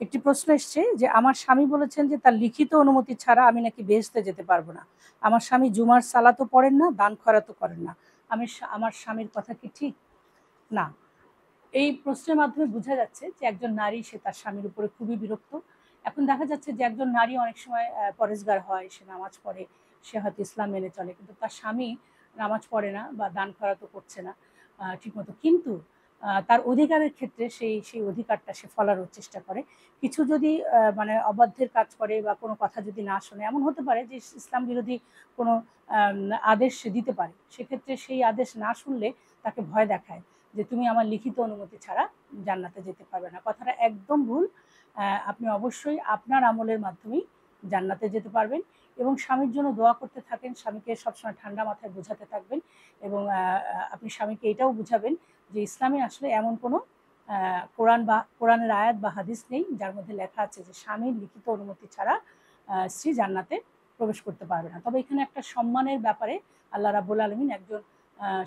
একটি প্রশ্ন এসছে যে আমার স্বামী বলেছেন যে তার লিখিত অনুমতি ছাড়া আমি নাকি বেহেশতে যেতে পারবো না। আমার স্বামী জুমার সালাতও পড়েন না, দান খয়রাতও করেন না। আমার স্বামীর কথা কি ঠিক? না। এই প্রশ্নের মাধ্যমে বোঝা যাচ্ছে যে একজন নারী সে তার স্বামীর উপরে খুবই বিরক্ত। এখন দেখা যাচ্ছে যে একজন নারী অনেক সময় পরেশগার হয়, সে নামাজ পড়ে, সে হয়তো ইসলাম মেনে চলে, কিন্তু তার স্বামী নামাজ পড়ে না বা দান খয়রাতও করছে না ঠিকমতো, কিন্তু তার অধিকারের ক্ষেত্রে সেই অধিকারটা সে ফলানোর চেষ্টা করে। কিছু যদি মানে অবাধ্যের কাজ করে বা কোনো কথা যদি না শোনে, এমন হতে পারে যে ইসলাম বিরোধী কোনো আদেশ সে দিতে পারে, সেক্ষেত্রে সেই আদেশ না শুনলে তাকে ভয় দেখায় যে তুমি আমার লিখিত অনুমতি ছাড়া জান্নাতে যেতে পারবে না। কথাটা একদম ভুল। আপনি অবশ্যই আপনার আমলের মাধ্যমেই জান্নাতে যেতে পারবেন এবং স্বামীর জন্য দোয়া করতে থাকেন, স্বামীকে সবসময় ঠান্ডা মাথায় বোঝাতে থাকবেন এবং আপনি স্বামীকে এটাও বুঝাবেন যে ইসলামে আসলে এমন কোনো কোরআনের আয়াত বা হাদিস নেই যার মধ্যে লেখা আছে যে স্বামীর লিখিত অনুমতি ছাড়া স্ত্রী জান্নাতে প্রবেশ করতে পারবে না। তবে এখানে একটা সম্মানের ব্যাপারে আল্লাহ রাব্বুল আলামিন একজন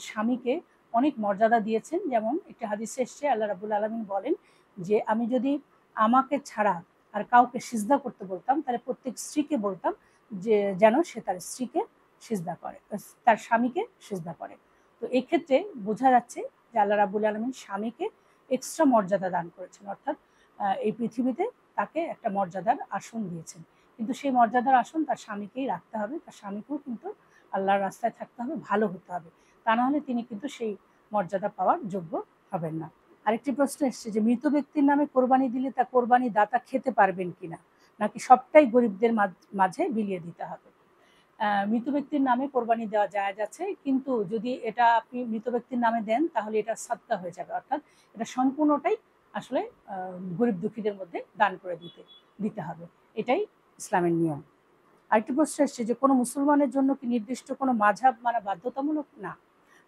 স্বামীকে অনেক মর্যাদা দিয়েছেন। যেমন একটি হাদিসে এসছে আল্লাহ রাব্বুল আলামিন বলেন যে আমি যদি আমাকে ছাড়া আর কাউকে সিজদা করতে বলতাম, তাহলে প্রত্যেক স্ত্রীকে বলতাম যে যেন সে তার স্ত্রীকে সিজদা করে, তার স্বামীকে সিজদা করে। তো এক্ষেত্রে বোঝা যাচ্ছে যে আল্লাহ রাব্বুল আলামিন স্বামীকে এক্সট্রা মর্যাদা দান করেছেন, অর্থাৎ এই পৃথিবীতে তাকে একটা মর্যাদার আসন দিয়েছেন। কিন্তু সেই মর্যাদার আসন তার স্বামীকেই রাখতে হবে, তার স্বামীকেও কিন্তু আল্লাহর রাস্তায় থাকতে হবে, ভালো হতে হবে, তা না হলে তিনি কিন্তু সেই মর্যাদা পাওয়ার যোগ্য হবেন না। আরেকটি প্রশ্ন এসছে যে মৃত ব্যক্তির নামে কোরবানি দিলে তা কোরবানি দাতা খেতে পারবেন কিনা, নাকি সবটাই গরিবদের মাঝে বিলিয়ে দিতে হবে? মৃত ব্যক্তির নামে কোরবানি দেওয়া জায়েজ আছে, কিন্তু যদি এটা আপনি মৃত ব্যক্তির নামে দেন তাহলে এটা সাদকা হয়ে যাবে, অর্থাৎ এটা সম্পূর্ণটাই আসলে গরিব দুঃখীদের মধ্যে দান করে দিতে হবে। এটাই ইসলামের নিয়ম। আরেকটি প্রশ্ন এসছে যে কোনো মুসলমানের জন্য কি নির্দিষ্ট কোনো মাযহাব মানা বাধ্যতামূলক? না।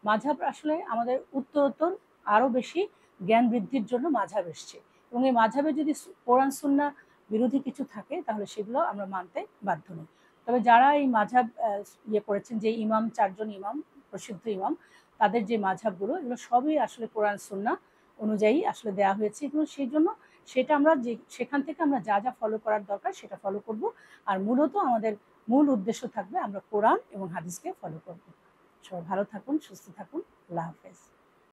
মাযহাব আসলে আমাদের উত্তরোত্তর আরও বেশি জ্ঞান বৃদ্ধির জন্য মাযহাব এসছে এবং এই মাযহাবে যদি কোরআন সুন্নাহ বিরোধী কিছু থাকে তাহলে সেগুলো আমরা মানতে বাধ্য নই। তবে যারা এই মাযহাব করেছেন, যে ইমাম, ৪ জন ইমাম, প্রসিদ্ধ ইমাম, তাদের যে মাযহাবগুলো এগুলো সবই আসলে কোরআন সুন্নাহ অনুযায়ী আসলে দেয়া হয়েছে, এবং সেই জন্য সেটা আমরা সেখান থেকে আমরা যা যা ফলো করার দরকার সেটা ফলো করব। আর মূলত আমাদের মূল উদ্দেশ্য থাকবে আমরা কোরআন এবং হাদিসকে ফলো করব। সবাই ভালো থাকুন, সুস্থ থাকুন। আল্লাহ হাফেজ।